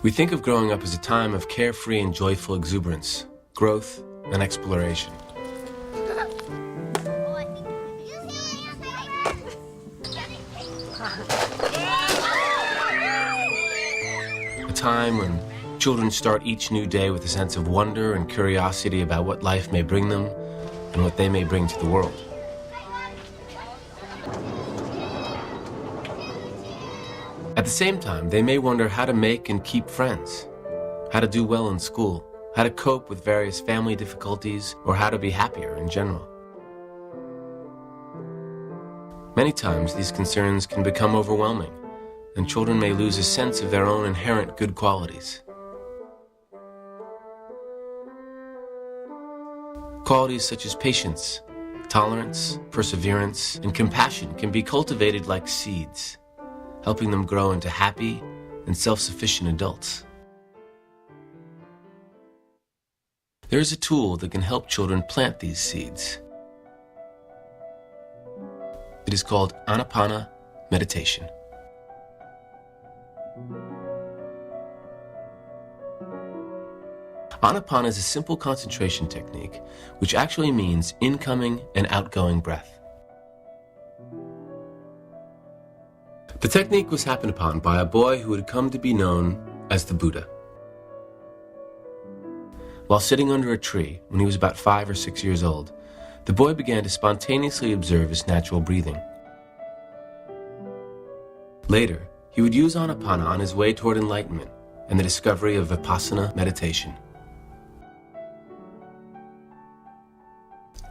We think of growing up as a time of carefree and joyful exuberance, growth, and exploration. A time when children start each new day with a sense of wonder and curiosity about what life may bring them and what they may bring to the world. At the same time, they may wonder how to make and keep friends, how to do well in school, how to cope with various family difficulties, or how to be happier in general. Many times, these concerns can become overwhelming, and children may lose a sense of their own inherent good qualities. Qualities such as patience, tolerance, perseverance, and compassion can be cultivated like seeds, helping them grow into happy and self-sufficient adults. There is a tool that can help children plant these seeds. It is called Anapana meditation. Anapana is a simple concentration technique which actually means incoming and outgoing breath. The technique was happened upon by a boy who had come to be known as the Buddha. While sitting under a tree when he was about 5 or 6 years old, the boy began to spontaneously observe his natural breathing. Later, he would use Anapana on his way toward enlightenment and the discovery of Vipassana meditation.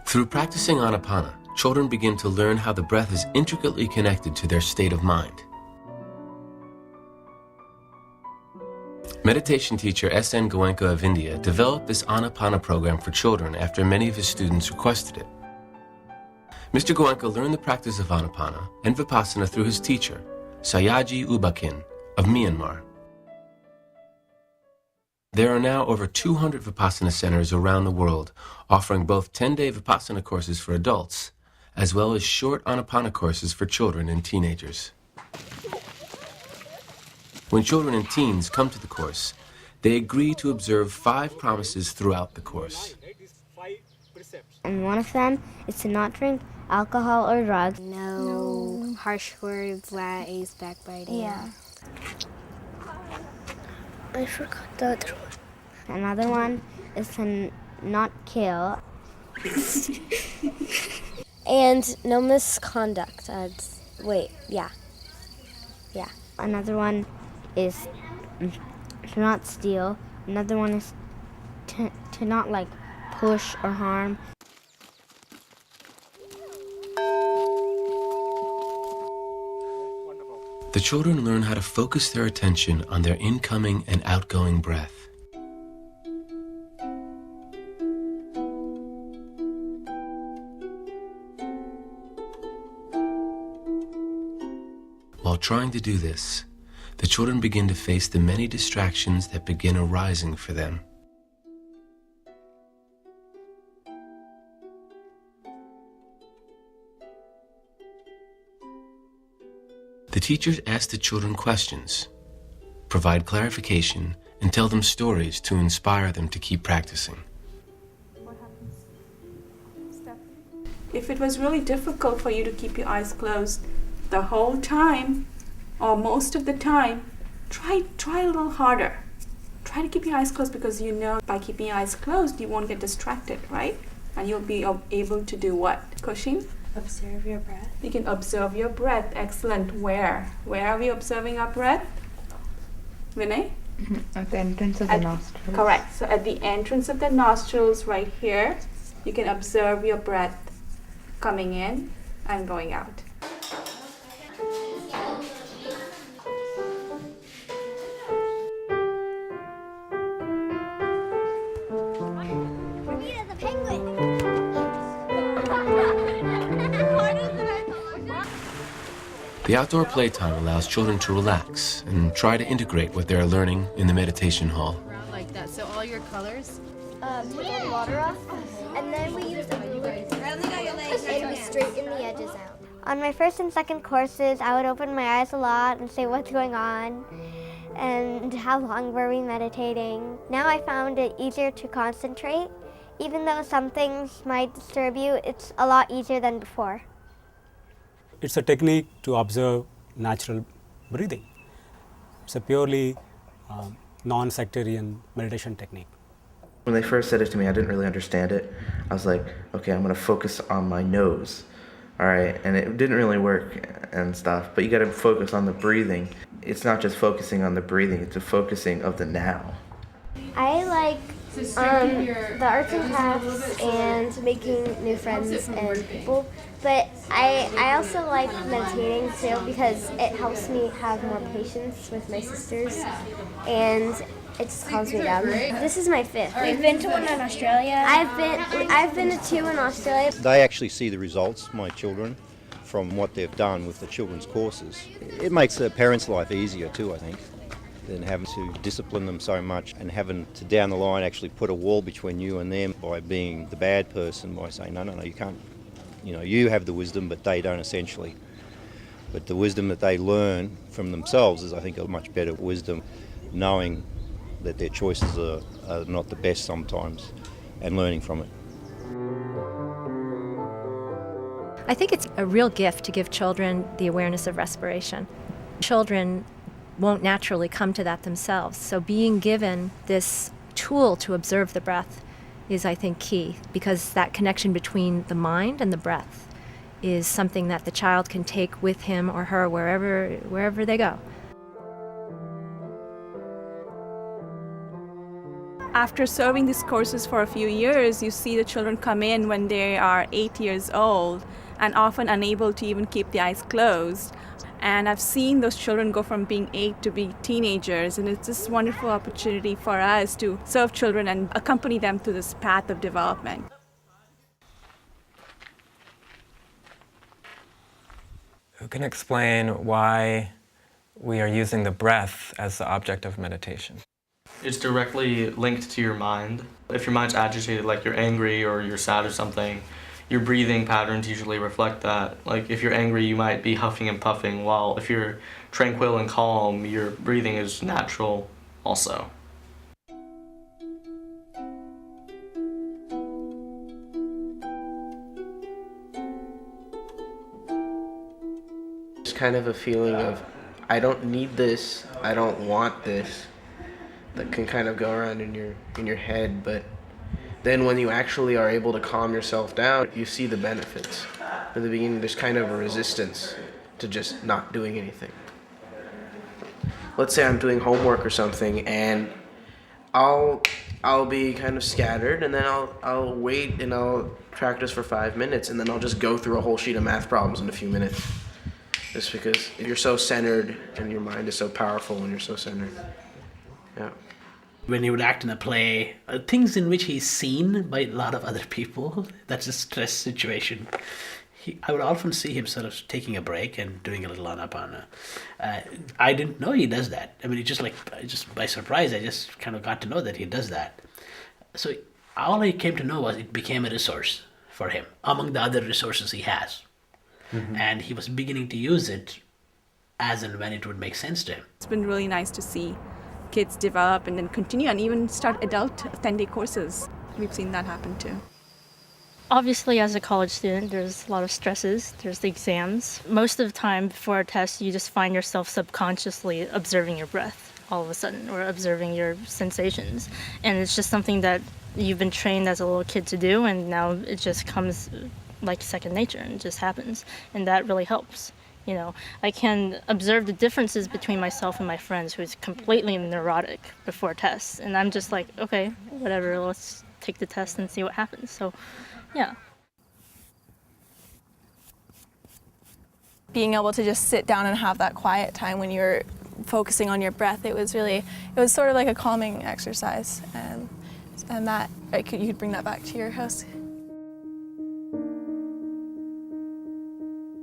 Through practicing Anapana, children begin to learn how the breath is intricately connected to their state of mind. Meditation teacher S.N. Goenka of India developed this Anapana program for children after many of his students requested it. Mr. Goenka learned the practice of Anapana and Vipassana through his teacher, Sayaji Ubakin of Myanmar. There are now over 200 Vipassana centers around the world offering both 10-day Vipassana courses for adults as well as short Anapana courses for children and teenagers. When children and teens come to the course, they agree to observe 5 promises throughout the course. And one of them is to not drink alcohol or drugs. No harsh words, lies, backbiting. Yeah. I forgot the other one. Another one is to not kill. And no misconduct. Yeah. Another one is to not steal. Another one is to not push or harm. The children learn how to focus their attention on their incoming and outgoing breath. While trying to do this, the children begin to face the many distractions that begin arising for them. The teachers ask the children questions, provide clarification, and tell them stories to inspire them to keep practicing. If it was really difficult for you to keep your eyes closed the whole time, or most of the time, try a little harder. Try to keep your eyes closed, because you know by keeping your eyes closed, you won't get distracted, right? And you'll be able to do what? Koshing? Observe your breath. You can observe your breath. Excellent. Where? Where are we observing our breath? Vinay? At the entrance of the nostrils. Correct. So at the entrance of the nostrils right here, you can observe your breath coming in and going out. The outdoor playtime allows children to relax and try to integrate what they are learning in the meditation hall. Like that. So all your colors? Take all the water off, and then we use a ruler and we straighten the edges out. On my first and second courses, I would open my eyes a lot and say what's going on. And how long were we meditating? Now I found it easier to concentrate. Even though some things might disturb you, it's a lot easier than before. It's a technique to observe natural breathing. It's a purely non-sectarian meditation technique. When they first said it to me, I didn't really understand it. I was like, okay, I'm going to focus on my nose. All right, and it didn't really work and stuff, but you got to focus on the breathing. It's not just focusing on the breathing, it's a focusing of the now. I like the arts and crafts and making new friends and people, but I also like meditating too because it helps me have more patience with my sisters and it just calms me down. This is my 5th. We've been to one in Australia. I've been to 2 in Australia. They actually see the results, my children, from what they've done with the children's courses. It makes the parents' life easier too, I think, than having to discipline them so much and having to down the line actually put a wall between you and them by being the bad person, by saying, no, you can't, you have the wisdom, but they don't essentially. But the wisdom that they learn from themselves is, I think, a much better wisdom, knowing that their choices are not the best sometimes and learning from it. I think it's a real gift to give children the awareness of respiration. Children won't naturally come to that themselves, so being given this tool to observe the breath is, I think, key, because that connection between the mind and the breath is something that the child can take with him or her wherever they go. After serving these courses for a few years, you see the children come in when they are 8 years old and often unable to even keep the eyes closed. And I've seen those children go from being 8 to being teenagers, and it's this wonderful opportunity for us to serve children and accompany them through this path of development. Who can explain why we are using the breath as the object of meditation? It's directly linked to your mind. If your mind's agitated, like you're angry or you're sad or something, your breathing patterns usually reflect that. Like if you're angry, you might be huffing and puffing, while if you're tranquil and calm, your breathing is natural also. It's kind of a feeling of, I don't need this, I don't want this, that can kind of go around in your head, but then when you actually are able to calm yourself down, you see the benefits. In the beginning, there's kind of a resistance to just not doing anything. Let's say I'm doing homework or something, and I'll be kind of scattered, and then I'll wait and I'll practice for 5 minutes, and then I'll just go through a whole sheet of math problems in a few minutes. Just because you're so centered and your mind is so powerful when you're so centered. Yeah. When he would act in a play, things in which he's seen by a lot of other people, that's a stress situation. I would often see him sort of taking a break and doing a little Anapana. I didn't know he does that. I mean, just by surprise, I just kind of got to know that he does that. So all I came to know was it became a resource for him, among the other resources he has. Mm-hmm. And he was beginning to use it as and when it would make sense to him. It's been really nice to see kids develop and then continue and even start adult 10-day courses. We've seen that happen too. Obviously, as a college student, there's a lot of stresses. There's the exams. Most of the time before a test, you just find yourself subconsciously observing your breath all of a sudden, or observing your sensations. And it's just something that you've been trained as a little kid to do, and now it just comes like second nature, and it just happens. And that really helps. You know, I can observe the differences between myself and my friends who's completely neurotic before tests. And I'm just like, okay, whatever, let's take the test and see what happens. So, yeah. Being able to just sit down and have that quiet time when you're focusing on your breath, it was sort of like a calming exercise. And that, you could bring that back to your house.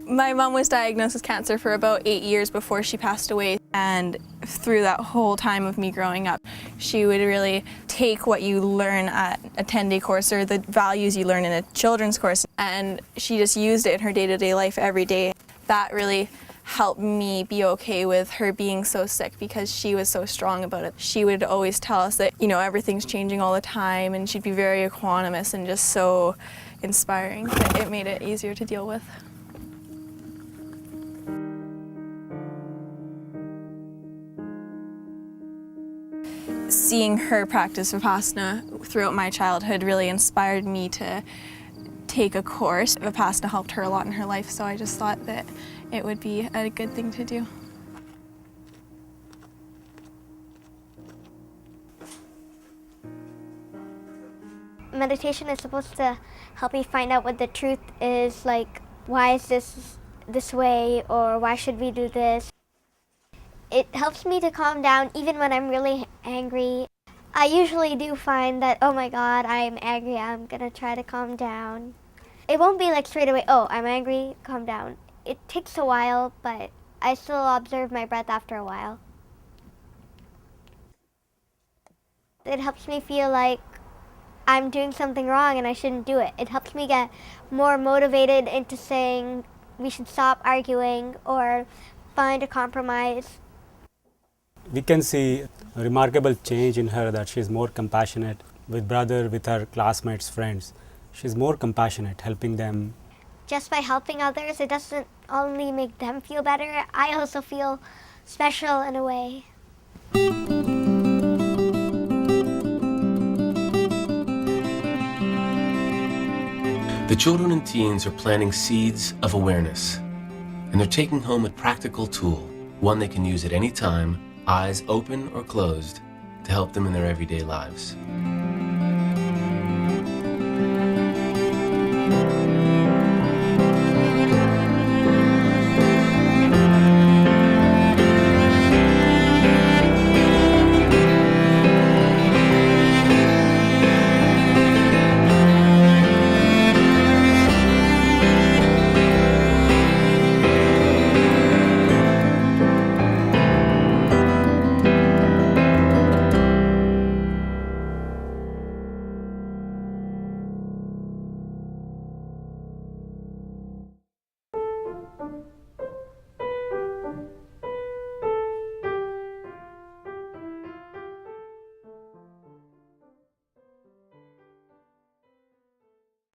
My mom was diagnosed with cancer for about 8 years before she passed away, and through that whole time of me growing up, she would really take what you learn at a 10-day course or the values you learn in a children's course, and she just used it in her day-to-day life every day. That really helped me be okay with her being so sick because she was so strong about it. She would always tell us that, you know, everything's changing all the time, and she'd be very equanimous and just so inspiring that it made it easier to deal with. Seeing her practice Vipassana throughout my childhood really inspired me to take a course. Vipassana helped her a lot in her life, so I just thought that it would be a good thing to do. Meditation is supposed to help me find out what the truth is, like why is this way, or why should we do this? It helps me to calm down even when I'm really angry. I usually do find that, oh my God, I'm angry, I'm gonna try to calm down. It won't be like straight away, oh, I'm angry, calm down. It takes a while, but I still observe my breath after a while. It helps me feel like I'm doing something wrong and I shouldn't do it. It helps me get more motivated into saying we should stop arguing or find a compromise. We can see a remarkable change in her, that she's more compassionate with brother, with her classmates, friends. She's more compassionate, helping them. Just by helping others, it doesn't only make them feel better, I also feel special in a way. The children and teens are planting seeds of awareness, and they're taking home a practical tool, one they can use at any time, eyes open or closed, to help them in their everyday lives.